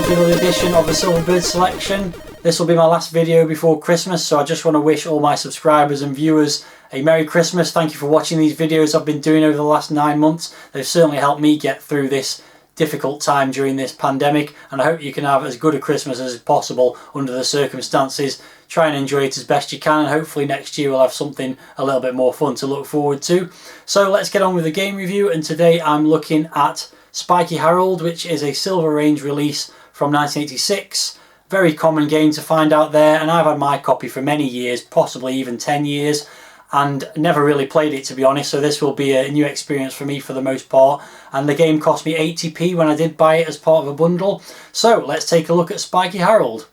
to another edition of the Silverbird Selection. This will be my last video before Christmas, so I just want to wish all my subscribers and viewers a Merry Christmas. Thank you for watching these videos I've been doing over the last 9 months. They've certainly helped me get through this difficult time during this pandemic, and I hope you can have as good a Christmas as possible under the circumstances. Try and enjoy it as best you can, and hopefully next year we'll have something a little bit more fun to look forward to. So let's get on with the game review, and today I'm looking at Spiky Harold, which is a Silver Range release from 1986. Very common game to find out there, and I've had my copy for many years, possibly even 10 years, and never really played it, to be honest, so this will be a new experience for me for the most part. And the game cost me 80p when I did buy it as part of a bundle. So let's take a look at Spiky Harold.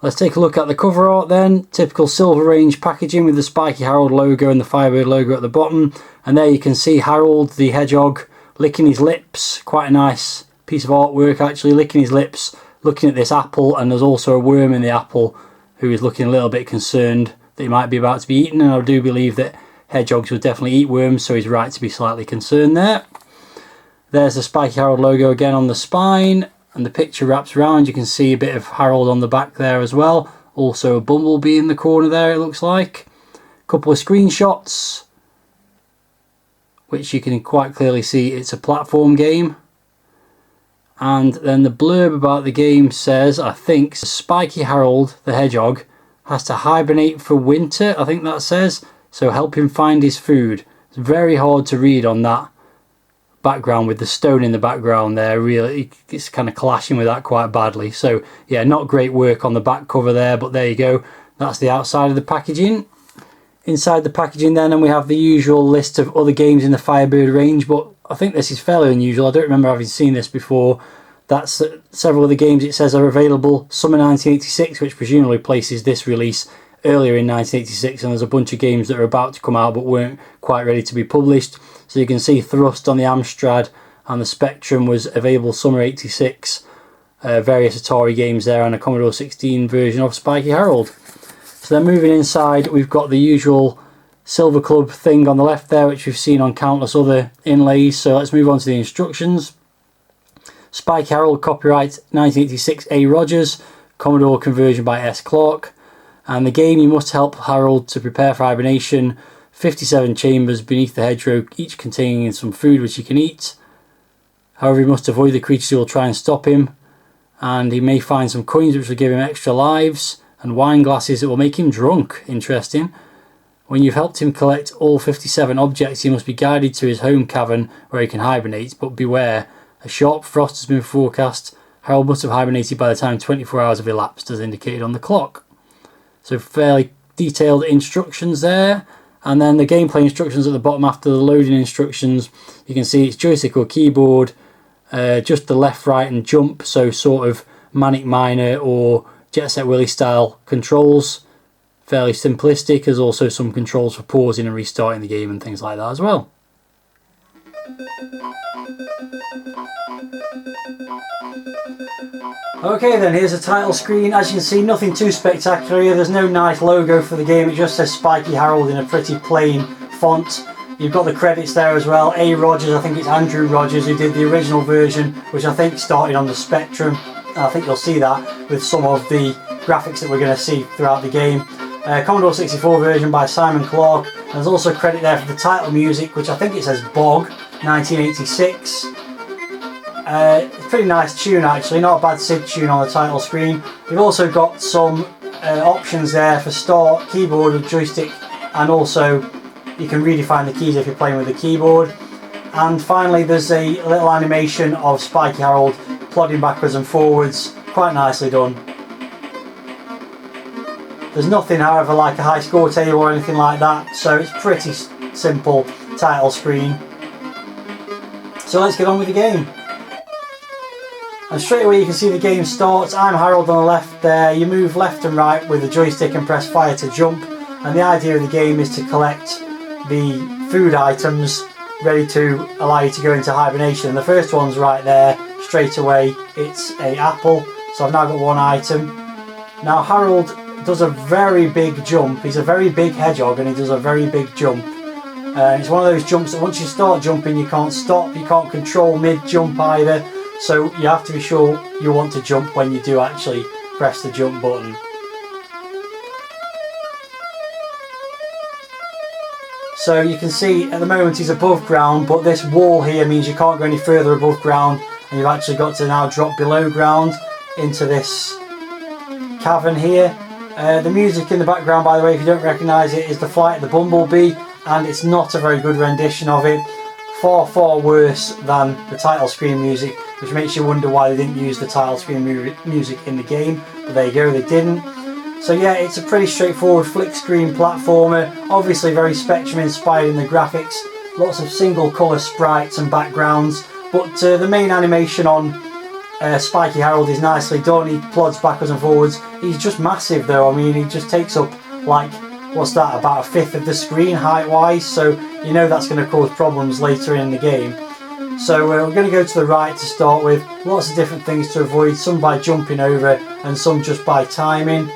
Let's take a look at the cover art then. Typical Silver Range packaging with the Spiky Harold logo and the Firebird logo at the bottom. And there you can see Harold the hedgehog licking his lips. Quite a nice piece of artwork actually, licking his lips, looking at this apple, and there's also a worm in the apple who is looking a little bit concerned that he might be about to be eaten, and I do believe that hedgehogs would definitely eat worms, so he's right to be slightly concerned there. There's the Spiky Harold logo again on the spine, and the picture wraps around. You can see a bit of Harold on the back there as well. Also a bumblebee in the corner there, it looks like. A couple of screenshots, which you can quite clearly see it's a platform game. And then the blurb about the game says, I think, Spiky Harold the hedgehog has to hibernate for winter, I think that says, so help him find his food. It's very hard to read on that background with the stone in the background there. Really, it's kind of clashing with that quite badly. So yeah, not great work on the back cover there, but there you go. That's the outside of the packaging. Inside the packaging then, and we have the usual list of other games in the Firebird range, but I think this is fairly unusual. I don't remember having seen this before. That's several of the games it says are available. Summer 1986, which presumably places this release earlier in 1986, and there's a bunch of games that are about to come out but weren't quite ready to be published. So you can see Thrust on the Amstrad and the Spectrum was available summer 86. Various Atari games there, and a Commodore 16 version of Spiky Harold. So then moving inside, we've got the usual Silver Club thing on the left there, which we've seen on countless other inlays. So let's move on to the instructions. Spiky Harold, copyright 1986 A. Rogers, Commodore conversion by S. Clark. And the game, you must help Harold to prepare for hibernation. 57 chambers beneath the hedgerow, each containing some food which he can eat. However, he must avoid the creatures who will try and stop him. And he may find some coins which will give him extra lives, and wine glasses that will make him drunk. Interesting. When you've helped him collect all 57 objects, he must be guided to his home cavern where he can hibernate, but beware. A sharp frost has been forecast. Harold must have hibernated by the time 24 hours have elapsed, as indicated on the clock. So fairly detailed instructions there. And then the gameplay instructions at the bottom after the loading instructions. You can see it's joystick or keyboard, just the left, right and jump. So sort of Manic Miner or Jet Set Willy style controls. Fairly simplistic. There's also some controls for pausing and restarting the game and things like that as well. Okay then, here's a title screen. As you can see, nothing too spectacular here. There's no nice logo for the game. It just says Spiky Harold in a pretty plain font. You've got the credits there as well. A. Rogers, I think it's Andrew Rogers who did the original version, which I think started on the Spectrum. I think you'll see that with some of the graphics that we're going to see throughout the game. Commodore 64 version by Simon Clark. And there's also credit there for the title music, which I think it says Bog 1986. It's a pretty nice tune actually, not a bad SID tune on the title screen. You've also got some options there for start, keyboard or joystick, and also you can redefine the keys if you're playing with the keyboard. And finally there's a little animation of Spiky Harold plodding backwards and forwards, quite nicely done. There's nothing however like a high score table or anything like that, so it's pretty simple title screen. So let's get on with the game. And straight away you can see the game starts. I'm Harold on the left there. You move left and right with the joystick and press fire to jump. And the idea of the game is to collect the food items ready to allow you to go into hibernation. The first one's right there, straight away. It's an apple. So I've now got one item. Now Harold does a very big jump. He's a very big hedgehog and he does a very big jump. It's one of those jumps that once you start jumping you can't stop, you can't control mid-jump either. So you have to be sure you want to jump when you do actually press the jump button. So you can see at the moment he's above ground, but this wall here means you can't go any further above ground, and you've actually got to now drop below ground into this cavern here. The music in the background, by the way, if you don't recognise it, is the Flight of the Bumblebee, and it's not a very good rendition of it. Far, far worse than the title screen music, which makes you wonder why they didn't use the title screen music in the game. But there you go, they didn't. So yeah, it's a pretty straightforward flick screen platformer, obviously very Spectrum inspired in the graphics, lots of single colour sprites and backgrounds, but the main animation on Spiky Harold is nicely done. He plods backwards and forwards. He's just massive though. I mean, he just takes up like, what's that, about a fifth of the screen height wise, so you know that's going to cause problems later in the game. So we're going to go to the right to start with. Lots of different things to avoid, some by jumping over and some just by timing.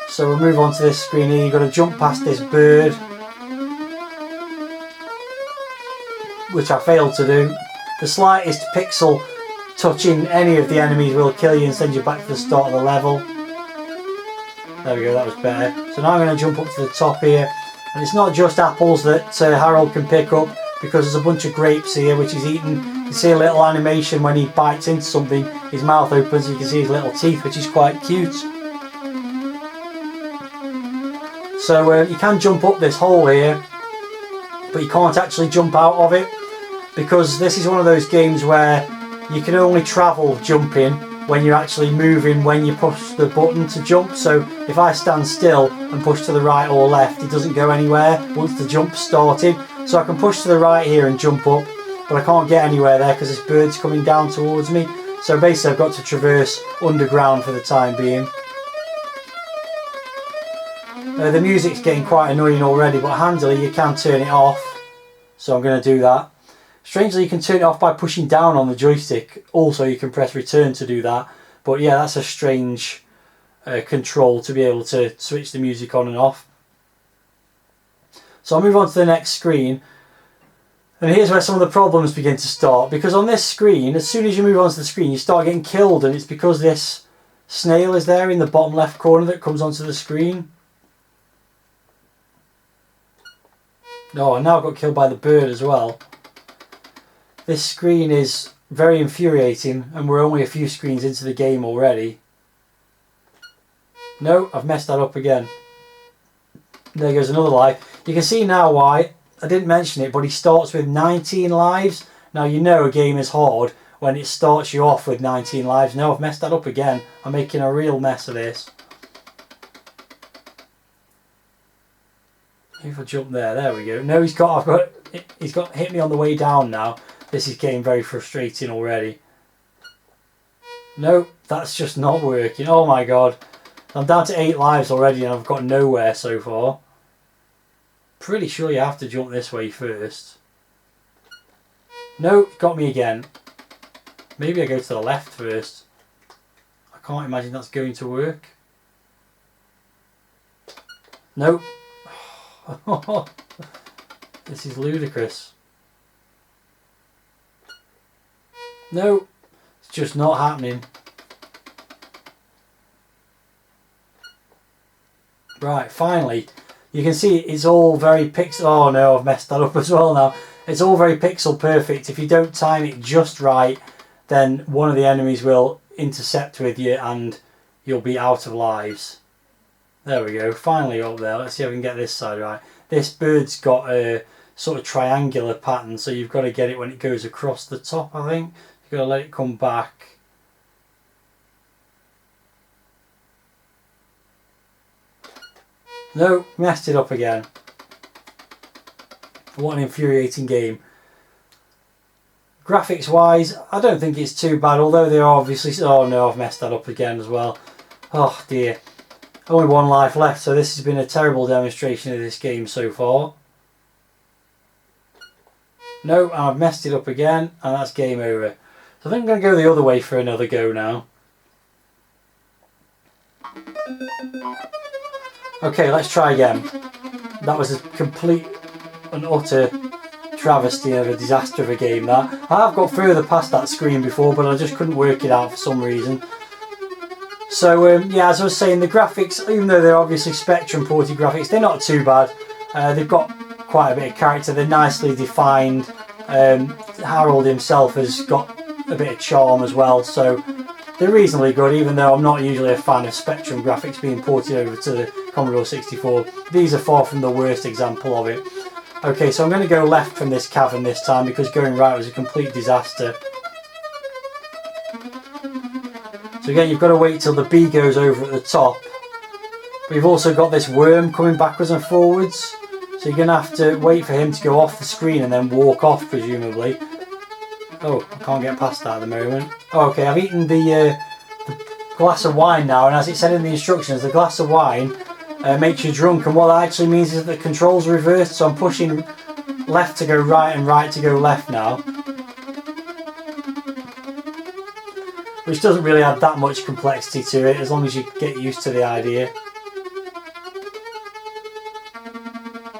So we'll move on to this screen here. You've got to jump past this bird, which I failed to do. The slightest pixel touching any of the enemies will kill you and send you back to the start of the level. There we go, that was better. So now I'm going to jump up to the top here. And it's not just apples that Harold can pick up, because there's a bunch of grapes here which he's eaten. You can see a little animation when he bites into something, his mouth opens, you can see his little teeth, which is quite cute. So you can jump up this hole here, but you can't actually jump out of it, because this is one of those games where you can only travel jumping when you're actually moving when you push the button to jump. So if I stand still and push to the right or left, it doesn't go anywhere once the jump started. So I can push to the right here and jump up, but I can't get anywhere there because this bird's coming down towards me. So basically I've got to traverse underground for the time being. The music's getting quite annoying already, but handily you can turn it off, so I'm going to do that. Strangely, you can turn it off by pushing down on the joystick. Also, you can press return to do that, but yeah, that's a strange control to be able to switch the music on and off. So I'll move on to the next screen, and here's where some of the problems begin to start, because on this screen, as soon as you move onto the screen, you start getting killed, and it's because this snail is there in the bottom left corner that comes onto the screen. Oh, I now got killed by the bird as well. This screen is very infuriating, and we're only a few screens into the game already. No, I've messed that up again. There goes another life. You can see now why. I didn't mention it, but he starts with 19 lives. Now you know a game is hard when it starts you off with 19 lives. No, I've messed that up again. I'm making a real mess of this. If I jump there we go. No, he's got hit me on the way down now. This is getting very frustrating already. No, that's just not working. Oh my god. I'm down to 8 lives already and I've got nowhere so far. Pretty sure you have to jump this way first. No, got me again. Maybe I go to the left first. I can't imagine that's going to work. Nope. This is ludicrous. No, it's just not happening. Right, finally. You can see it's all very pixel... Oh no, I've messed that up as well now. It's all very pixel perfect. If you don't time it just right, then one of the enemies will intercept with you and you'll be out of lives. There we go, finally up there. Let's see if I can get this side right. This bird's got a sort of triangular pattern, so you've got to get it when it goes across the top, I think. You've got to let it come back. No, messed it up again. What an infuriating game. Graphics wise, I don't think it's too bad, although they are obviously... Oh no, I've messed that up again as well. Oh dear. Only 1 life left, so this has been a terrible demonstration of this game so far. No, I've messed it up again, and that's game over. So I think I'm going to go the other way for another go now. Okay, let's try again. That was a complete and utter travesty of a disaster of a game that. I have got further past that screen before, but I just couldn't work it out for some reason. So yeah, as I was saying, the graphics, even though they're obviously Spectrum ported graphics, they're not too bad. They've got quite a bit of character, they're nicely defined. Harold himself has got a bit of charm as well, so they're reasonably good, even though I'm not usually a fan of Spectrum graphics being ported over to the Commodore 64. These are far from the worst example of it. Okay, so I'm going to go left from this cavern this time because going right was a complete disaster. So again, you've got to wait till the bee goes over at the top. But you've also got this worm coming backwards and forwards. So you're going to have to wait for him to go off the screen and then walk off, presumably. Oh, I can't get past that at the moment. Oh, okay, I've eaten the glass of wine now, and as it said in the instructions, the glass of wine makes you drunk, and what that actually means is that the controls are reversed, so I'm pushing left to go right and right to go left now. Which doesn't really add that much complexity to it, as long as you get used to the idea.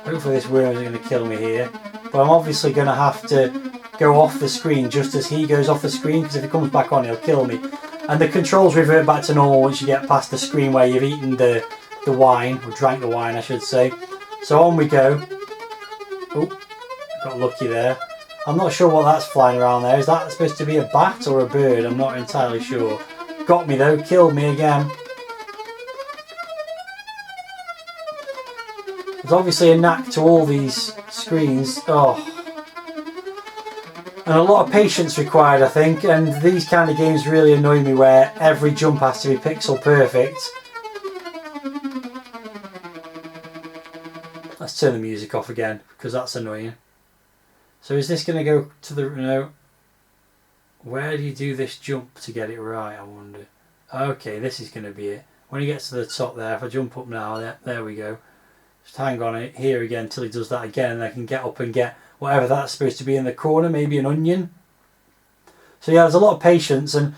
Hopefully this worm isn't going to kill me here, but I'm obviously going to have to go off the screen just as he goes off the screen, because if he comes back on he'll kill me. And the controls revert back to normal once you get past the screen where you've eaten the wine, or drank the wine I should say. So on we go. Oh, got lucky there. I'm not sure what that's flying around there. Is that supposed to be a bat or a bird? I'm not entirely sure. Got me though, killed me again. There's obviously a knack to all these screens. Oh. And a lot of patience required, I think, and these kind of games really annoy me where every jump has to be pixel perfect. Let's turn the music off again, because that's annoying. So is this going to go to the... no. Where do you do this jump to get it right, I wonder? Okay, this is going to be it. When he gets to the top there, if I jump up now, there we go. Just hang on it here again until he does that again, and I can get up and get whatever that's supposed to be in the corner, maybe an onion. So yeah, there's a lot of patience, and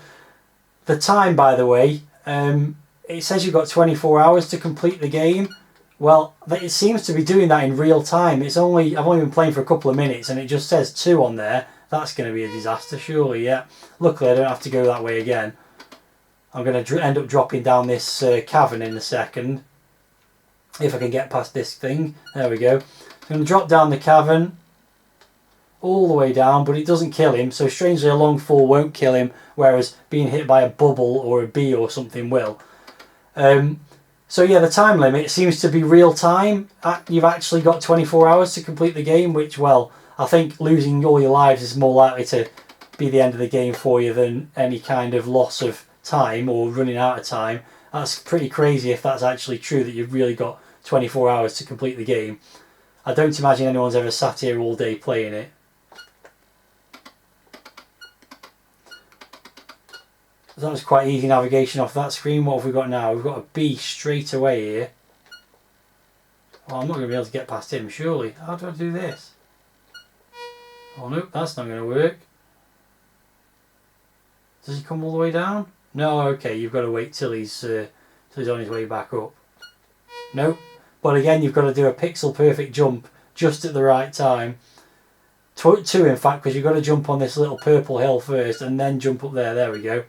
the time, by the way, it says you've got 24 hours to complete the game. Well, it seems to be doing that in real time. I've only been playing for a couple of minutes and it just says 2 on there. That's going to be a disaster, surely, yeah. Luckily I don't have to go that way again. I'm going to end up dropping down this cavern in a second. If I can get past this thing. There we go. I'm going to drop down the cavern all the way down, but it doesn't kill him. So strangely a long fall won't kill him, whereas being hit by a bubble or a bee or something will. So yeah, the time limit seems to be real time. You've actually got 24 hours to complete the game, which, well, I think losing all your lives is more likely to be the end of the game for you than any kind of loss of time or running out of time. That's pretty crazy if that's actually true, that you've really got 24 hours to complete the game. I don't imagine anyone's ever sat here all day playing it. That was quite easy navigation off that screen. What have we got now? We've got a bee straight away here. Well, I'm not going to be able to get past him, surely. How do I do this? Oh no, that's not going to work. Does he come all the way down? No, okay, you've got to wait till he's on his way back up. Nope. But again, you've got to do a pixel perfect jump just at the right time. Two, in fact, because you've got to jump on this little purple hill first and then jump up there. There we go.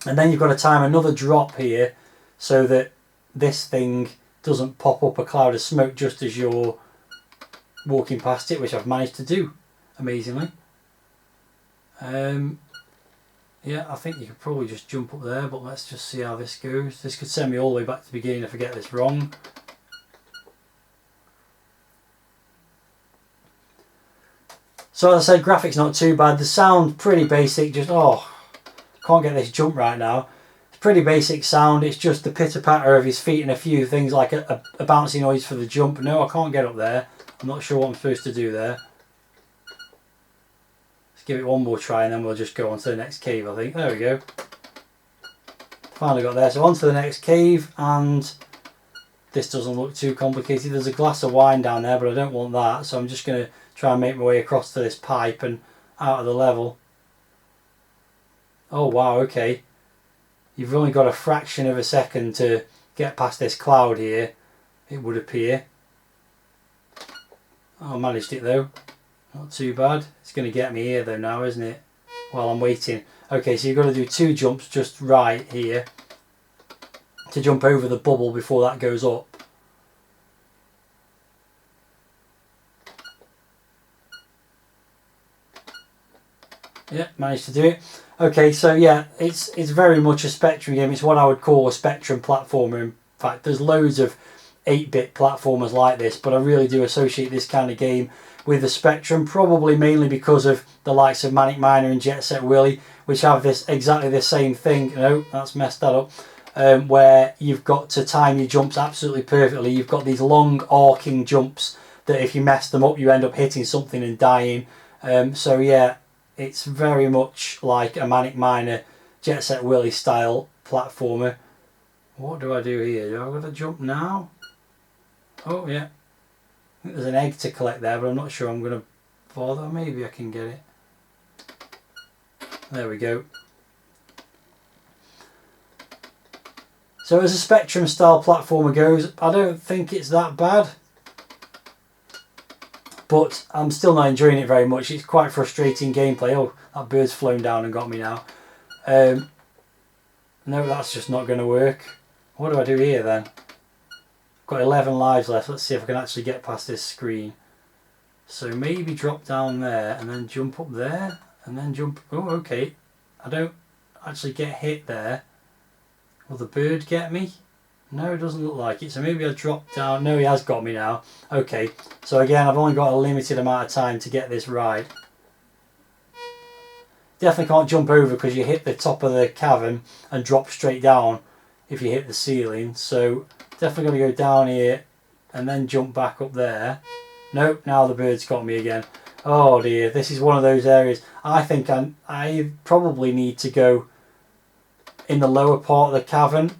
And then you've got to time another drop here so that this thing doesn't pop up a cloud of smoke just as you're walking past it, which I've managed to do, amazingly. Yeah, I think you could probably just jump up there, but let's just see how this goes. This could send me all the way back to the beginning if I get this wrong. So as I said, graphics not too bad. The sound pretty basic, just can't get this jump right now. It's pretty basic sound. It's just the pitter patter of his feet and a few things like a bouncy noise for the jump. No, I can't get up there. I'm not sure what I'm supposed to do there. Let's give it one more try and then we'll just go on to the next cave, I think. There we go. Finally got there. So on to the next cave, and this doesn't look too complicated. There's a glass of wine down there, but I don't want that. So I'm just going to try and make my way across to this pipe and out of the level. Oh wow, okay. You've only got a fraction of a second to get past this cloud here, it would appear. Oh, I managed it though. Not too bad. It's going to get me here though now, isn't it? While I'm waiting. Okay, so you've got to do 2 jumps just right here to jump over the bubble before that goes up. Yeah, managed to do it. Okay, so yeah, it's very much a Spectrum game. It's what I would call a Spectrum platformer. In fact, there's loads of 8-bit platformers like this, but I really do associate this kind of game with the Spectrum, probably mainly because of the likes of Manic Miner and Jet Set Willy, which have this exactly the same thing. No, that's messed that up. Where you've got to time your jumps absolutely perfectly. You've got these long arcing jumps that if you mess them up, you end up hitting something and dying. So yeah, it's very much like a Manic Miner, Jet Set Willy style platformer. What do I do here? Do I got to jump now? Oh yeah. I think there's an egg to collect there, but I'm not sure I'm going to bother. Maybe I can get it. There we go. So as a Spectrum style platformer goes, I don't think it's that bad. But I'm still not enjoying it very much. It's quite frustrating gameplay. Oh, that bird's flown down and got me now. No, that's just not going to work. What do I do here then? I've got 11 lives left. Let's see if I can actually get past this screen. So maybe drop down there and then jump up there and then jump. Oh, okay. I don't actually get hit there. Will the bird get me? No, it doesn't look like it. So maybe I drop down. No, he has got me now. Okay. So again, I've only got a limited amount of time to get this right. Definitely can't jump over because you hit the top of the cavern and drop straight down if you hit the ceiling. So definitely going to go down here and then jump back up there. Nope, now the bird's got me again. Oh dear, this is one of those areas. I think I probably need to go in the lower part of the cavern.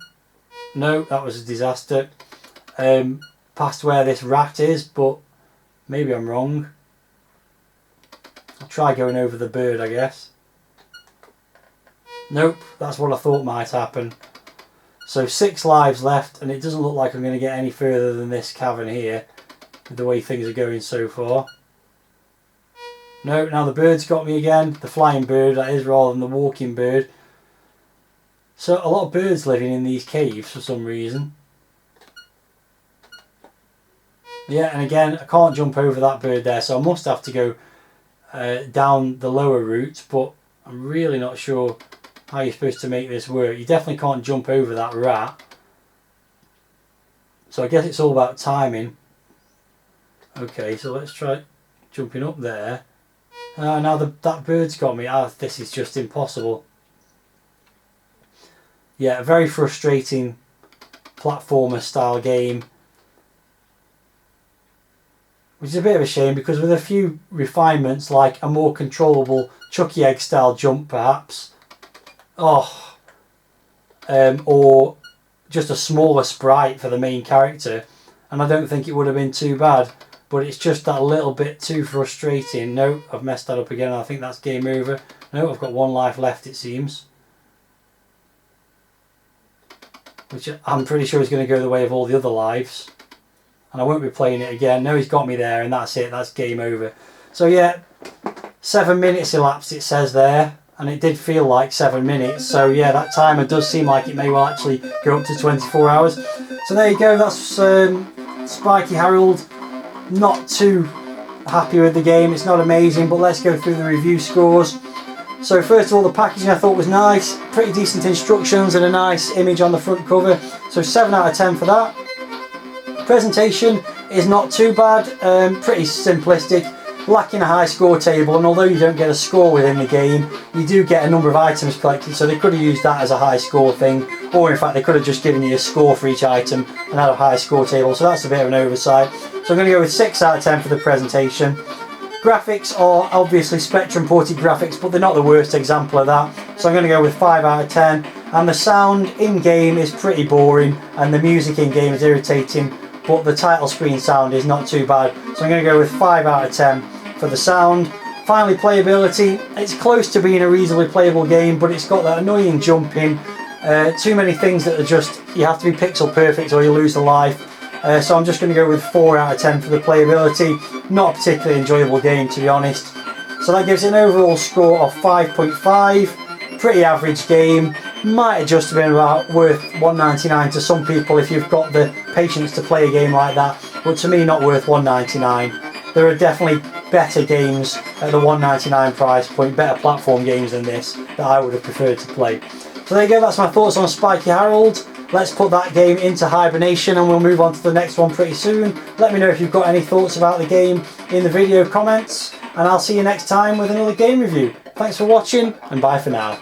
No, that was a disaster. Past where this rat is, but maybe I'm wrong. I'll try going over the bird, I guess. Nope, that's what I thought might happen. So 6 lives left, and it doesn't look like I'm going to get any further than this cavern here, with the way things are going so far. No, now the bird's got me again. The flying bird, that is, rather than the walking bird. So a lot of birds living in these caves for some reason. Yeah, and again, I can't jump over that bird there, so I must have to go down the lower route, but I'm really not sure how you're supposed to make this work. You definitely can't jump over that rat. So I guess it's all about timing. Okay, so let's try jumping up there. Now that bird's got me. This is just impossible. Yeah, a very frustrating platformer style game. Which is a bit of a shame, because with a few refinements, like a more controllable Chucky Egg style jump perhaps, or just a smaller sprite for the main character, and I don't think it would have been too bad, but it's just that little bit too frustrating. No, I've messed that up again. I think that's game over. No, I've got 1 life left, it seems, which I'm pretty sure is going to go the way of all the other lives, and I won't be playing it again. No, he's got me there, and that's it. That's game over. So yeah, 7 minutes elapsed, it says there, and it did feel like 7 minutes. So yeah, that timer does seem like it may well actually go up to 24 hours. So there you go. That's Spiky Harold. Not too happy with the game. It's not amazing, but let's go through the review scores. So first of all, the packaging I thought was nice. Pretty decent instructions and a nice image on the front cover. So 7 out of 10 for that. Presentation is not too bad. Pretty simplistic. Lacking a high score table, and although you don't get a score within the game, you do get a number of items collected, so they could have used that as a high score thing, or in fact they could have just given you a score for each item and had a high score table, so that's a bit of an oversight. So I'm going to go with 6 out of 10 for the presentation. Graphics are obviously Spectrum ported graphics, but they're not the worst example of that, so I'm going to go with 5 out of 10. And the sound in-game is pretty boring, and the music in-game is irritating, but the title screen sound is not too bad, so I'm going to go with 5 out of 10 for the sound. Finally, playability. It's close to being a reasonably playable game, but it's got that annoying jumping, too many things that are just, you have to be pixel perfect or you lose a life. So I'm just going to go with 4 out of 10 for the playability. Not a particularly enjoyable game, to be honest. So that gives it an overall score of 5.5. Pretty average game. Might have just been about worth $1.99 to some people if you've got the patience to play a game like that, but to me not worth $1.99. There are definitely better games at the $1.99 price point, better platform games than this that I would have preferred to play. So there you go, that's my thoughts on Spiky Harold. Let's put that game into hibernation and we'll move on to the next one pretty soon. Let me know if you've got any thoughts about the game in the video comments, and I'll see you next time with another game review. Thanks for watching, and bye for now.